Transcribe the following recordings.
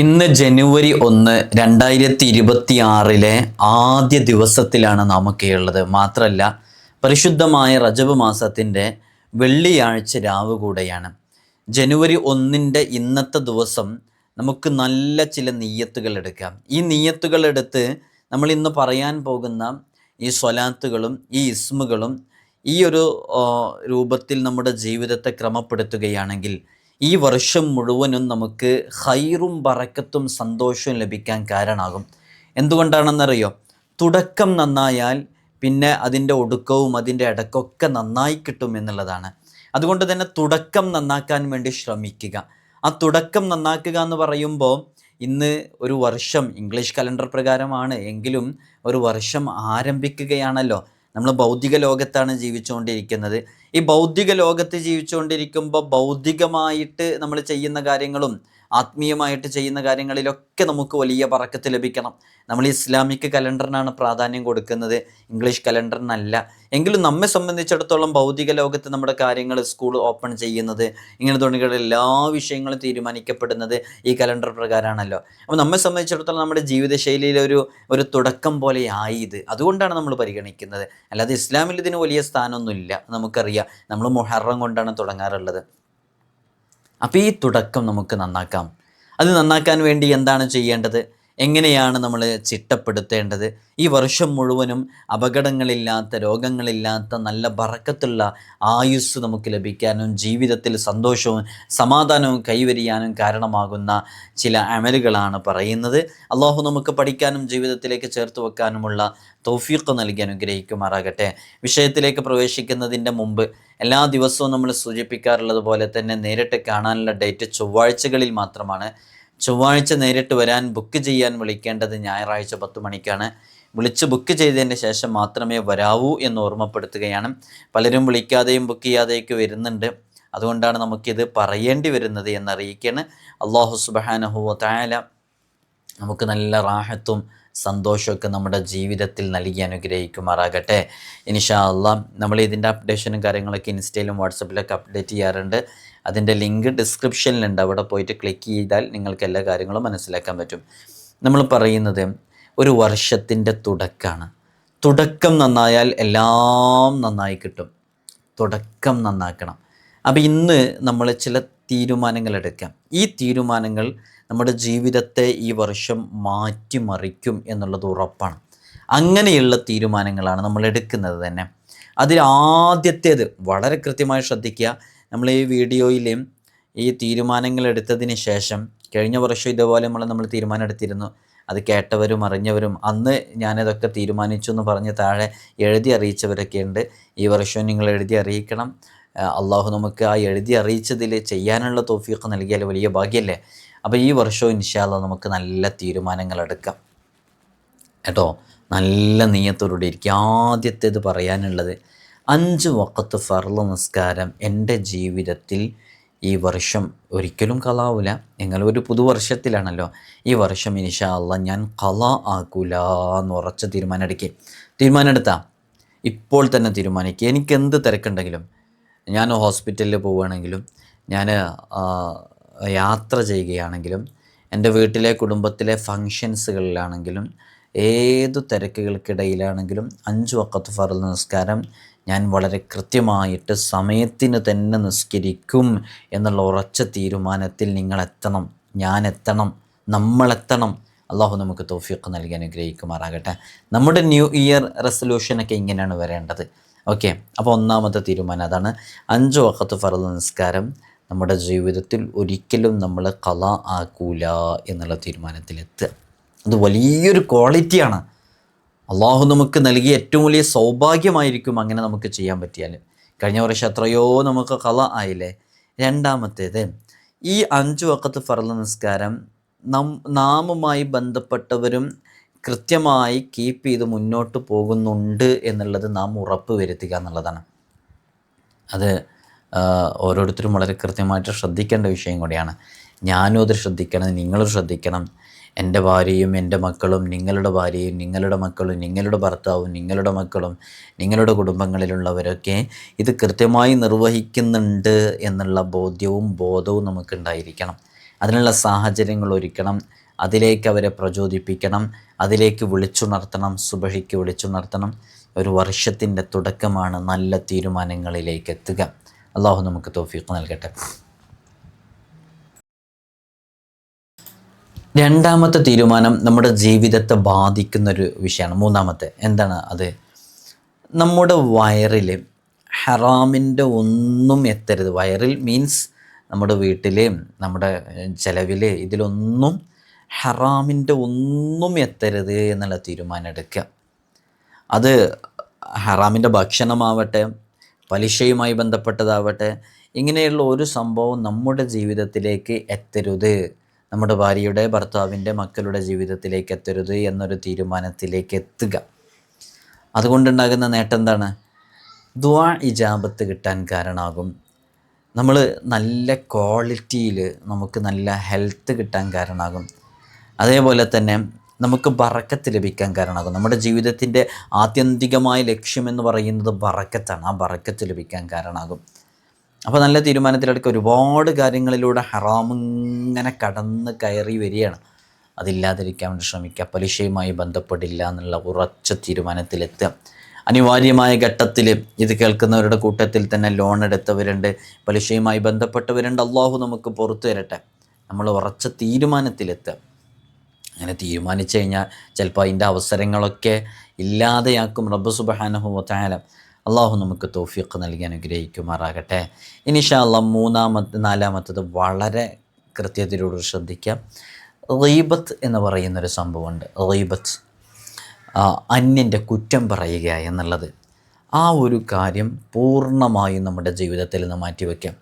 ഇന്ന് ജനുവരി 1 2026 ആദ്യ ദിവസത്തിലാണ് നാമൊക്കെ ഉള്ളത്. മാത്രമല്ല പരിശുദ്ധമായ റജബ് മാസത്തിൻ്റെ വെള്ളിയാഴ്ച രാവ് കൂടെയാണ്. ജനുവരി 1 ഇന്നത്തെ ദിവസം നമുക്ക് നല്ല ചില നിയ്യത്തുകൾ എടുക്കാം. ഈ നിയ്യത്തുകൾ എടുത്ത് നമ്മൾ ഇന്ന് പറയാൻ പോകുന്ന ഈ സ്വലാത്തുകളും ഈ ഇസ്മുകളും ഈ ഒരു രൂപത്തിൽ നമ്മുടെ ജീവിതത്തെ ക്രമപ്പെടുത്തുകയാണെങ്കിൽ ഈ വർഷം മുഴുവനും നമുക്ക് ഖൈറും ബറക്കത്തും സന്തോഷവും ലഭിക്കാൻ കാരണമാകും. എന്തുകൊണ്ടാണെന്നറിയോ? തുടക്കം നന്നായാൽ പിന്നെ അതിൻ്റെ ഒടുക്കവും അതിൻ്റെ ഇടക്കൊക്കെ നന്നായി കിട്ടും എന്നുള്ളതാണ്. അതുകൊണ്ട് തന്നെ തുടക്കം നന്നാക്കാൻ വേണ്ടി ശ്രമിക്കുക. ആ തുടക്കം നന്നാക്കുക എന്ന് പറയുമ്പോൾ ഇന്ന് ഒരു വർഷം ഇംഗ്ലീഷ് കലണ്ടർ പ്രകാരമാണ് എങ്കിലും ഒരു വർഷം ആരംഭിക്കുകയാണല്ലോ. നമ്മൾ ഭൗതിക ലോകത്താണ് ജീവിച്ചുകൊണ്ടിരിക്കുന്നത്. ഈ ഭൗതിക ലോകത്ത് ജീവിച്ചുകൊണ്ടിരിക്കുമ്പോൾ ഭൗതികമായിട്ട് നമ്മൾ ചെയ്യുന്ന കാര്യങ്ങളും ആത്മീയമായിട്ട് ചെയ്യുന്ന കാര്യങ്ങളിലൊക്കെ നമുക്ക് വലിയ ബറക്കത്ത് ലഭിക്കണം. നമ്മൾ ഇസ്ലാമിക് കലണ്ടറിനാണ് പ്രാധാന്യം കൊടുക്കുന്നത്, ഇംഗ്ലീഷ് കലണ്ടറിനല്ല. എങ്കിലും നമ്മെ സംബന്ധിച്ചിടത്തോളം ഭൗതിക ലോകത്ത് നമ്മുടെ കാര്യങ്ങൾ സ്കൂൾ ഓപ്പൺ ചെയ്യുന്നത് ഇങ്ങനെ തുടങ്ങിയുള്ള എല്ലാ വിഷയങ്ങളും തീരുമാനിക്കപ്പെടുന്നത് ഈ കലണ്ടർ പ്രകാരമാണല്ലോ. അപ്പോൾ നമ്മെ സംബന്ധിച്ചിടത്തോളം നമ്മുടെ ജീവിതശൈലിയിലെ ഒരു തുടക്കം പോലെ ആയി ഇത്. അതുകൊണ്ടാണ് നമ്മൾ പരിഗണിക്കുന്നത്. അല്ലാതെ ഇസ്ലാമിൽ ഇതിന് വലിയ സ്ഥാനമൊന്നുമില്ല. നമുക്കറിയാം, നമ്മൾ മുഹറം കൊണ്ടാണ് തുടങ്ങാറുള്ളത്. അപ്പോൾ ഈ തുടക്കം നമുക്ക് നന്നാക്കാം. അത് നന്നാക്കാൻ വേണ്ടി എന്താണ് ചെയ്യേണ്ടത്? എങ്ങനെയാണ് നമ്മൾ ചിട്ടപ്പെടുത്തേണ്ടത്? ഈ വർഷം മുഴുവനും അപകടങ്ങളില്ലാത്ത, രോഗങ്ങളില്ലാത്ത, നല്ല ബറക്കത്തുള്ള ആയുസ് നമുക്ക് ലഭിക്കാനും ജീവിതത്തിൽ സന്തോഷവും സമാധാനവും കൈവരിയാനും കാരണമാകുന്ന ചില അമലുകളാണ് പറയുന്നത്. അള്ളാഹു നമുക്ക് പഠിക്കാനും ജീവിതത്തിലേക്ക് ചേർത്ത് വെക്കാനുമുള്ള തൗഫീഖ് നൽകി അനുഗ്രഹിക്കുമാറാകട്ടെ. വിഷയത്തിലേക്ക് പ്രവേശിക്കുന്നതിൻ്റെ മുമ്പ് എല്ലാ ദിവസവും നമ്മൾ സൂചിപ്പിക്കാറുള്ളത് പോലെ തന്നെ നേരിട്ട് കാണാനുള്ള ഡേറ്റ് ചൊവ്വാഴ്ചകളിൽ മാത്രമാണ്. ചൊവ്വാഴ്ച നേരിട്ട് വരാൻ ബുക്ക് ചെയ്യാൻ വിളിക്കേണ്ടത് ഞായറാഴ്ച 10 മണിക്കാണ്. വിളിച്ച് ബുക്ക് ചെയ്തതിന് ശേഷം മാത്രമേ വരാവൂ എന്ന് ഓർമ്മപ്പെടുത്തുകയാണ്. പലരും വിളിക്കാതെയും ബുക്ക് ചെയ്യാതെയൊക്കെ വരുന്നുണ്ട്. അതുകൊണ്ടാണ് നമുക്കിത് പറയേണ്ടി വരുന്നത് എന്നറിയിക്കുകയാണ്. അല്ലാഹു സുബ്ഹാനഹു വ തആല നമുക്ക് നല്ല റാഹത്തും സന്തോഷമൊക്കെ നമ്മുടെ ജീവിതത്തിൽ നൽകി അനുഗ്രഹിക്കുമാറാകട്ടെ. ഇൻഷാ അല്ലാഹ് നമ്മൾ ഇതിൻ്റെ അപ്ഡേഷനും കാര്യങ്ങളൊക്കെ ഇൻസ്റ്റയിലും വാട്സപ്പിലൊക്കെ അപ്ഡേറ്റ് ചെയ്യാറുണ്ട്. അതിൻ്റെ ലിങ്ക് ഡിസ്ക്രിപ്ഷനിലുണ്ട്. അവിടെ പോയിട്ട് ക്ലിക്ക് ചെയ്താൽ നിങ്ങൾക്ക് എല്ലാ കാര്യങ്ങളും മനസ്സിലാക്കാൻ പറ്റും. നമ്മൾ പറയുന്നത് ഒരു വർഷത്തിൻ്റെ തുടക്കമാണ്. തുടക്കം നന്നായാൽ എല്ലാം നന്നായി കിട്ടും. തുടക്കം നന്നാക്കണം. അപ്പോൾ ഇന്ന് നമ്മൾ ചില തീരുമാനങ്ങൾ എടുക്കാം. ഈ തീരുമാനങ്ങൾ നമ്മുടെ ജീവിതത്തെ ഈ വർഷം മാറ്റിമറിക്കും എന്നുള്ളത് ഉറപ്പാണ്. അങ്ങനെയുള്ള തീരുമാനങ്ങളാണ് നമ്മൾ എടുക്കുന്നത് തന്നെ. അതിൽ ആദ്യത്തേത് വളരെ കൃത്യമായി ശ്രദ്ധിക്കുക. നമ്മൾ ഈ വീഡിയോയിൽ ഈ തീരുമാനങ്ങൾ എടുത്തതിന് ശേഷം കഴിഞ്ഞ വർഷം ഇതുപോലെ നമ്മൾ തീരുമാനം എടുത്തിരുന്നു. അത് കേട്ടവരും അറിഞ്ഞവരും അന്ന് ഞാനിതൊക്കെ തീരുമാനിച്ചു എന്ന് പറഞ്ഞ് താഴെ എഴുതി അറിയിച്ചവരൊക്കെ ഉണ്ട്. ഈ വർഷവും നിങ്ങൾ എഴുതി അറിയിക്കണം. അള്ളാഹു നമുക്ക് ആ എഴുതി അറിയിച്ചതിൽ ചെയ്യാനുള്ള തൗഫീഖ് നൽകിയാൽ വലിയ ഭാഗ്യമല്ലേ. അപ്പോൾ ഈ വർഷവും ഇൻഷാ അല്ലാഹ് നമുക്ക് നല്ല തീരുമാനങ്ങൾ എടുക്കാം കേട്ടോ. നല്ല നിയ്യത്തോടുകൂടി ഇരിക്കുക. ആദ്യത്തേത് പറയാനുള്ളത് 5 വഖത്ത് ഫർള് നിസ്കാരം എൻ്റെ ജീവിതത്തിൽ ഈ വർഷം ഒരിക്കലും ഖളാവൂല. നിങ്ങളൊരു പുതുവർഷത്തിലാണല്ലോ. ഈ വർഷം ഇൻഷാ അല്ലാഹ് ഞാൻ ഖളാ ആക്കൂല എന്ന് ഉറച്ച തീരുമാനം എടുക്കുക. തീരുമാനം എടുത്താൽ ഇപ്പോൾ തന്നെ തീരുമാനിക്കുക. എനിക്ക് എന്ത് തിരക്കുണ്ടെങ്കിലും, ഞാൻ ഹോസ്പിറ്റലിൽ പോവുകയാണെങ്കിലും, ഞാൻ യാത്ര ചെയ്യുകയാണെങ്കിലും, എൻ്റെ വീട്ടിലെ കുടുംബത്തിലെ ഫങ്ഷൻസുകളിലാണെങ്കിലും, ഏതു തിരക്കുകൾക്കിടയിലാണെങ്കിലും 5 വഖത്ത് ഫർള് നിസ്കാരം ഞാൻ വളരെ കൃത്യമായിട്ട് സമയത്തിന് തന്നെ നിസ്കരിക്കും എന്നുള്ള ഉറച്ച തീരുമാനത്തിൽ നിങ്ങൾ എത്തണം, ഞാൻ എത്തണം, നമ്മളെത്തണം. അള്ളാഹു നമുക്ക് തൗഫീഖ് നൽകി അനുഗ്രഹിക്കുമാറാകട്ടെ. നമ്മുടെ ന്യൂ ഇയർ റെസൊല്യൂഷനൊക്കെ ഇങ്ങനെയാണ് വരേണ്ടത്. ഓക്കെ, അപ്പോൾ ഒന്നാമത്തെ തീരുമാനം അതാണ്. 5 വഖത്ത് ഫർള് നിസ്കാരം നമ്മുടെ ജീവിതത്തിൽ ഒരിക്കലും നമ്മൾ ഖളാ ആക്കൂല എന്നുള്ള തീരുമാനത്തിലെത്തുക. അത് വലിയൊരു ക്വാളിറ്റിയാണ്. അള്ളാഹു നമുക്ക് നൽകിയ ഏറ്റവും വലിയ സൗഭാഗ്യമായിരിക്കും അങ്ങനെ നമുക്ക് ചെയ്യാൻ പറ്റിയാൽ. കഴിഞ്ഞ വർഷം എത്രയോ നമുക്ക് ഖളാ ആയില്ലേ. രണ്ടാമത്തേത്, ഈ 5 വഖത്ത് ഫർള് നിസ്കാരം നാമുമായി ബന്ധപ്പെട്ടവരും കൃത്യമായി കീപ്പ് ചെയ്ത് മുന്നോട്ട് പോകുന്നുണ്ട് എന്നുള്ളത് നാം ഉറപ്പ് വരുത്തുക എന്നുള്ളതാണ്. അത് ഓരോരുത്തരും വളരെ കൃത്യമായിട്ട് ശ്രദ്ധിക്കേണ്ട വിഷയം കൂടിയാണ്. ഞാനും അത് ശ്രദ്ധിക്കണം, നിങ്ങളും ശ്രദ്ധിക്കണം. എൻ്റെ ഭാര്യയും എൻ്റെ മക്കളും, നിങ്ങളുടെ ഭാര്യയും നിങ്ങളുടെ മക്കളും, നിങ്ങളുടെ ഭർത്താവും നിങ്ങളുടെ മക്കളും, നിങ്ങളുടെ കുടുംബങ്ങളിലുള്ളവരൊക്കെ ഇത് കൃത്യമായി നിർവഹിക്കുന്നുണ്ട് എന്നുള്ള ബോധ്യവും ബോധവും നമുക്കുണ്ടായിരിക്കണം. അതിനുള്ള സാഹചര്യങ്ങൾ ഒരുക്കണം, അതിലേക്ക് അവരെ പ്രചോദിപ്പിക്കണം, അതിലേക്ക് വിളിച്ചുണർത്തണം, സുബഹിക്ക് വിളിച്ചുണർത്തണം. ഒരു വർഷത്തിൻ്റെ തുടക്കമാണ് നല്ല തീരുമാനങ്ങളിലേക്ക് എത്തുക. അള്ളാഹു നമുക്ക് തൗഫീഖ് നൽകട്ടെ. രണ്ടാമത്തെ തീരുമാനം നമ്മുടെ ജീവിതത്തെ ബാധിക്കുന്നൊരു വിഷയമാണ്. മൂന്നാമത്തെ എന്താണ് അത്? നമ്മുടെ വയറിൽ ഹറാമിൻ്റെ ഒന്നും എത്തരുത്. വയറിൽ മീൻസ് നമ്മുടെ വീട്ടിൽ, നമ്മുടെ ചിലവിൽ, ഇതിലൊന്നും ഹറാമിൻ്റെ ഒന്നും എത്തരുത് എന്നുള്ള തീരുമാനം എടുക്കുക. അത് ഹറാമിൻ്റെ ഭക്ഷണമാവട്ടെ, പലിശയുമായി ബന്ധപ്പെട്ടതാവട്ടെ, ഇങ്ങനെയുള്ള ഒരു സംഭവം നമ്മുടെ ജീവിതത്തിലേക്ക് എത്തരുത്, നമ്മുടെ ഭാര്യയുടെ, ഭർത്താവിൻ്റെ, മക്കളുടെ ജീവിതത്തിലേക്ക് എത്തരുത് എന്നൊരു തീരുമാനത്തിലേക്ക് എത്തുക. അതുകൊണ്ടുണ്ടാകുന്ന നേട്ടം എന്താണ്? ദുആ ഇജാബത്ത് കിട്ടാൻ കാരണമാകും. നമ്മൾ നല്ല ക്വാളിറ്റിയിൽ നമുക്ക് നല്ല ഹെൽത്ത് കിട്ടാൻ കാരണമാകും. അതേപോലെ തന്നെ നമുക്ക് ബറക്കത്ത് ലഭിക്കാൻ കാരണമാകും. നമ്മുടെ ജീവിതത്തിൻ്റെ ആത്യന്തികമായ ലക്ഷ്യമെന്ന് പറയുന്നത് ബറക്കത്താണ്. ആ ബറക്കത്ത് ലഭിക്കാൻ കാരണമാകും. അപ്പോൾ നല്ല തീരുമാനത്തിലെടുക്കുക. ഒരുപാട് കാര്യങ്ങളിലൂടെ ഹറാമിങ്ങനെ കടന്ന് കയറി വരികയാണ്. അതില്ലാതിരിക്കാൻ വേണ്ടി ശ്രമിക്കുക. പലിശയുമായി ബന്ധപ്പെടില്ല എന്നുള്ള ഉറച്ച തീരുമാനത്തിലെത്തുക. അനിവാര്യമായ ഘട്ടത്തിൽ ഇത് കേൾക്കുന്നവരുടെ കൂട്ടത്തിൽ തന്നെ ലോൺ എടുത്തവരുണ്ട്, പലിശയുമായി ബന്ധപ്പെട്ടവരുണ്ട്. അള്ളാഹു നമുക്ക് പുറത്തു തരട്ടെ. നമ്മൾ ഉറച്ച തീരുമാനത്തിലെത്തുക. അങ്ങനെ തീരുമാനിച്ചു കഴിഞ്ഞാൽ ചിലപ്പോൾ അതിൻ്റെ അവസരങ്ങളൊക്കെ ഇല്ലാതെയാക്കും റബ്ബ് സുബ്ഹാനഹു വ തആല. അള്ളാഹു നമുക്ക് തൗഫീഖ് നൽകി അനുഗ്രഹിക്കുമാറാകട്ടെ. ഇൻഷാ അല്ലാഹ് നാലാമത്തത് വളരെ കൃത്യതയോട് ശ്രദ്ധിക്കാം. ഗീബത്ത് എന്ന് പറയുന്നൊരു സംഭവമുണ്ട്. ഗീബത്ത്, അന്യൻ്റെ കുറ്റം പറയുക എന്നുള്ളത്. ആ ഒരു കാര്യം പൂർണ്ണമായും നമ്മുടെ ജീവിതത്തിൽ നിന്ന് മാറ്റിവെക്കാം.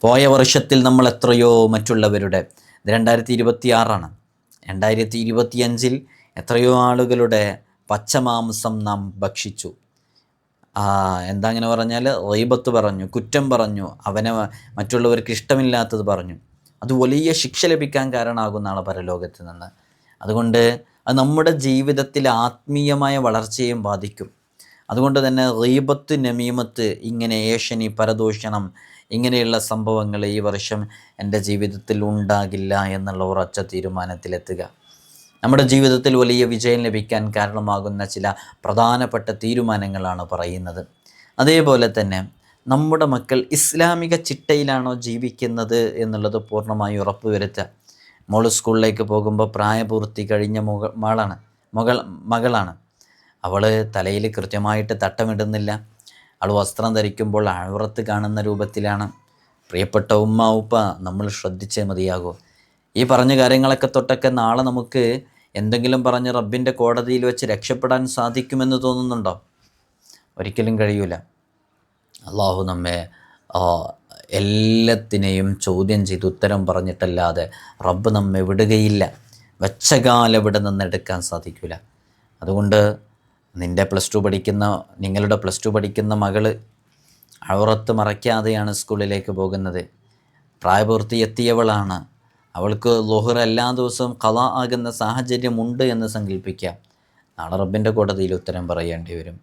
പോയ വർഷത്തിൽ നമ്മൾ എത്രയോ മറ്റുള്ളവരുടെ, ഇത് 2026 2025 എത്രയോ ആളുകളുടെ പച്ചമാംസം നാം ഭക്ഷിച്ചു. എന്താ അങ്ങനെ പറഞ്ഞാൽ ഗീബത്ത് പറഞ്ഞു, കുറ്റം പറഞ്ഞു, അവനെ മറ്റുള്ളവർക്ക് ഇഷ്ടമില്ലാത്തത് പറഞ്ഞു. അത് വലിയ ശിക്ഷ ലഭിക്കാൻ കാരണമാകും നാളെ പരലോകത്ത് നിന്ന്. അതുകൊണ്ട് അത് നമ്മുടെ ജീവിതത്തിൽ ആത്മീയമായ വളർച്ചയെയും ബാധിക്കും. അതുകൊണ്ട് തന്നെ ഗീബത്ത്, നമീമത്ത്, ഇങ്ങനെ ഏഷണി, പരദൂഷണം, ഇങ്ങനെയുള്ള സംഭവങ്ങൾ ഈ വർഷം എൻ്റെ ജീവിതത്തിൽ ഉണ്ടാകില്ല എന്നുള്ള ഉറച്ച തീരുമാനത്തിലെത്തുക. നമ്മുടെ ജീവിതത്തിൽ വലിയ വിജയം ലഭിക്കാൻ കാരണമാകുന്ന ചില പ്രധാനപ്പെട്ട തീരുമാനങ്ങളാണ് പറയുന്നത്. അതേപോലെ തന്നെ നമ്മുടെ മക്കൾ ഇസ്ലാമിക ചിട്ടയിലാണോ ജീവിക്കുന്നത് എന്നുള്ളത് പൂർണ്ണമായി ഉറപ്പുവരുത്തുക. മോൾ സ്കൂളിലേക്ക് പോകുമ്പോൾ പ്രായപൂർത്തി കഴിഞ്ഞ മകളാണ്. അവൾ തലയിൽ കൃത്യമായിട്ട് തട്ടമിടുന്നില്ല. അവൾ വസ്ത്രം ധരിക്കുമ്പോൾ ഔറത്ത് കാണുന്ന രൂപത്തിലാണ്. പ്രിയപ്പെട്ട ഉമ്മ ഉപ്പ, നമ്മൾ ശ്രദ്ധിച്ചേ മതിയാകൂ. ഈ പറഞ്ഞ കാര്യങ്ങളൊക്കെ തൊട്ടൊക്കെ നാളെ നമുക്ക് എന്തെങ്കിലും പറഞ്ഞ് റബ്ബിൻ്റെ കോടതിയിൽ വെച്ച് രക്ഷപ്പെടാൻ സാധിക്കുമെന്ന് തോന്നുന്നുണ്ടോ? ഒരിക്കലും കഴിയൂല. അള്ളാഹു നമ്മെ എല്ലാത്തിനെയും ചോദ്യം ചെയ്ത് ഉത്തരം പറഞ്ഞിട്ടല്ലാതെ റബ്ബ് നമ്മെ വിടുകയില്ല. വെച്ച കാലം ഇവിടെ നിന്ന് എടുക്കാൻ സാധിക്കില്ല. അതുകൊണ്ട് നിങ്ങളുടെ പ്ലസ് ടു പഠിക്കുന്ന മകള് ഔറത്ത് മറയ്ക്കാതെയാണ് സ്കൂളിലേക്ക് പോകുന്നത്. പ്രായപൂർത്തി എത്തിയവളാണ്. അവൾക്ക് ളുഹർ എല്ലാ ദിവസവും ഖളാ ആകുന്ന സാഹചര്യമുണ്ട് എന്ന് സങ്കല്പിക്കുക. നാളെ റബ്ബിൻ്റെ കോടതിയിൽ ഉത്തരം പറയേണ്ടി വരും.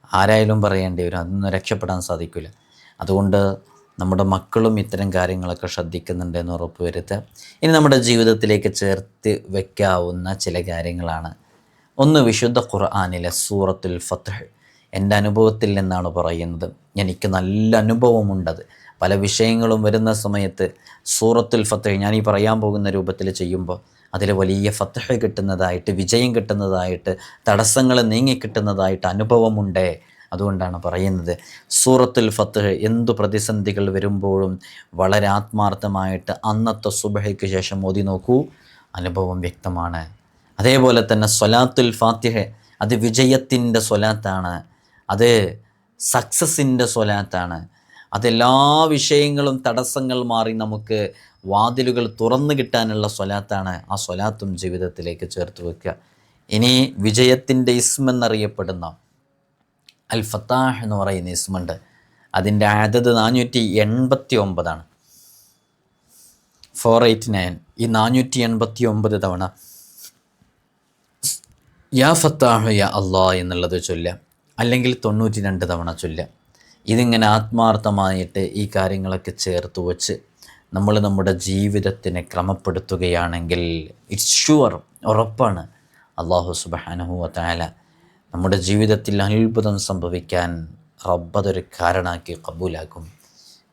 ആരായാലും പറയേണ്ടി വരും. അതൊന്നും രക്ഷപ്പെടാൻ സാധിക്കില്ല. അതുകൊണ്ട് നമ്മുടെ മക്കളും ഇത്തരം കാര്യങ്ങളൊക്കെ ശ്രദ്ധിക്കുന്നുണ്ടെന്ന് ഉറപ്പ് വരുത്തുക. ഇനി നമ്മുടെ ജീവിതത്തിലേക്ക് ചേർത്ത് വയ്ക്കാവുന്ന ചില കാര്യങ്ങളാണ്. ഒന്ന്, വിശുദ്ധ ഖുർആനിലെ സൂറത്തുൽ ഫത്ഹ്. എൻ്റെ അനുഭവത്തിൽ നിന്നാണ് പറയുന്നത്. എനിക്ക് നല്ല അനുഭവമുണ്ടത്. പല വിഷയങ്ങളും വരുന്ന സമയത്ത് സൂറത്തുൽ ഫത്ഹ് ഞാൻ ഈ പറയാൻ പോകുന്ന രൂപത്തിൽ ചെയ്യുമ്പോൾ അതിൽ വലിയ ഫത്ഹ് കിട്ടുന്നതായിട്ട്, വിജയം കിട്ടുന്നതായിട്ട്, തടസ്സങ്ങൾ നീങ്ങിക്കിട്ടുന്നതായിട്ട് അനുഭവമുണ്ടേ. അതുകൊണ്ടാണ് പറയുന്നത്. സൂറത്തുൽ ഫത്ഹ് എന്തു പ്രതിസന്ധികൾ വരുമ്പോഴും വളരെ ആത്മാർത്ഥമായിട്ട് അന്നത്തെ സുബ്ഹിക്ക് ശേഷം ഓതി നോക്കൂ, അനുഭവം വ്യക്തമാണ്. അതേപോലെ തന്നെ സ്വലാത്തുൽ ഫാത്തിഹ്, അത് വിജയത്തിൻ്റെ സ്വലാത്താണ്, അത് സക്സസിൻ്റെ സ്വലാത്താണ്. അതെല്ലാ വിഷയങ്ങളും തടസ്സങ്ങൾ മാറി നമുക്ക് വാതിലുകൾ തുറന്നു കിട്ടാനുള്ള സ്വലാത്താണ്. ആ സ്വലാത്തും ജീവിതത്തിലേക്ക് ചേർത്ത് വെക്കുക. ഇനി വിജയത്തിൻ്റെ ഇസ്മെന്നറിയപ്പെടുന്ന അൽ ഫത്താഹ് എന്ന് പറയുന്ന ഇസ്മുണ്ട്. അതിൻ്റെ അദദ് 489. 489. ഈ 489 തവണ യാ ഫത്താഹ് യാ അള്ളാഹ് എന്നുള്ളത് ചൊല്ലുക, അല്ലെങ്കിൽ 92 തവണ ചൊല്ലുക. ഇതിങ്ങനെ ആത്മാർത്ഥമായിട്ട് ഈ കാര്യങ്ങളൊക്കെ ചേർത്ത് വച്ച് നമ്മൾ നമ്മുടെ ജീവിതത്തിനെ ക്രമപ്പെടുത്തുകയാണെങ്കിൽ ഇറ്റ്സ് ഷുവർ, ഉറപ്പാണ്, അല്ലാഹു സുബ്ഹാനഹു വ തആല നമ്മുടെ ജീവിതത്തിൽ അത്ഭുതം സംഭവിക്കാൻ റബ്ബതൊരു കാരണമാക്കി കബൂലാക്കും.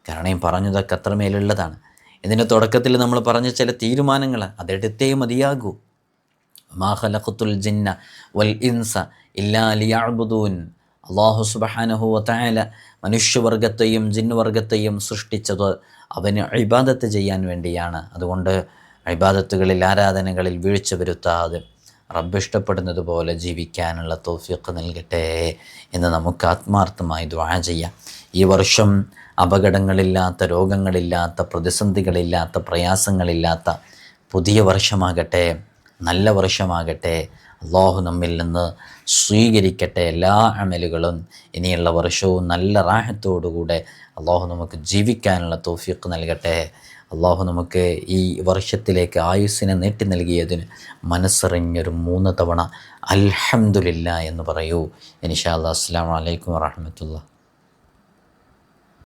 കാരണം ഈ പറഞ്ഞതൊക്കെ അത്രമേലുള്ളതാണ്. ഇതിൻ്റെ തുടക്കത്തിൽ നമ്മൾ പറഞ്ഞ ചില തീരുമാനങ്ങൾ അതെടുത്തേ മതിയാകൂ. മാ ഖലഖത്തുൽ ജിന്ന വൽ ഇൻസ ഇല്ലാ ലിയഅ്ബുദൂൻ. അല്ലാഹു സുബ്ഹാനഹു വ തആല മനുഷ്യവർഗത്തെയും ജിന്നുവർഗത്തെയും സൃഷ്ടിച്ചത് അവന് ഇബാദത്ത് ചെയ്യാൻ വേണ്ടിയാണ്. അതുകൊണ്ട് ഇബാദത്തുകളിൽ, ആരാധനകളിൽ വീഴ്ച വരുത്താതെ റബ്ബ് ഇഷ്ടപ്പെടുന്നത് പോലെ ജീവിക്കാനുള്ള തൗഫീഖ് നൽകട്ടെ എന്ന് നമുക്ക് ആത്മാർത്ഥമായി ദുആ ചെയ്യാം. ഈ വർഷം അപകടങ്ങളില്ലാത്ത, രോഗങ്ങളില്ലാത്ത, പ്രതിസന്ധികളില്ലാത്ത, പ്രയാസങ്ങളില്ലാത്ത പുതിയ വർഷമാകട്ടെ, നല്ല വർഷമാകട്ടെ. അല്ലാഹു നമ്മിൽ നിന്ന് സ്വീകരിക്കട്ടെ എല്ലാ അമലുകളും. ഇനിയുള്ള വർഷവും നല്ല റാഹത്തോടുകൂടെ അല്ലാഹു നമുക്ക് ജീവിക്കാനുള്ള തൗഫീഖ് നൽകട്ടെ. അല്ലാഹു നമുക്ക് ഈ വർഷത്തിലേക്ക് ആയുസ്സിനെ നീട്ടി നൽകിയതിന് മനസ്സറിഞ്ഞൊരു 3 തവണ അൽഹംദുലില്ലാ എന്ന് പറയൂ ഇൻഷാ അല്ലാഹ്. അസ്സലാമു അലൈക്കും വറഹ്മത്തുള്ളാഹി.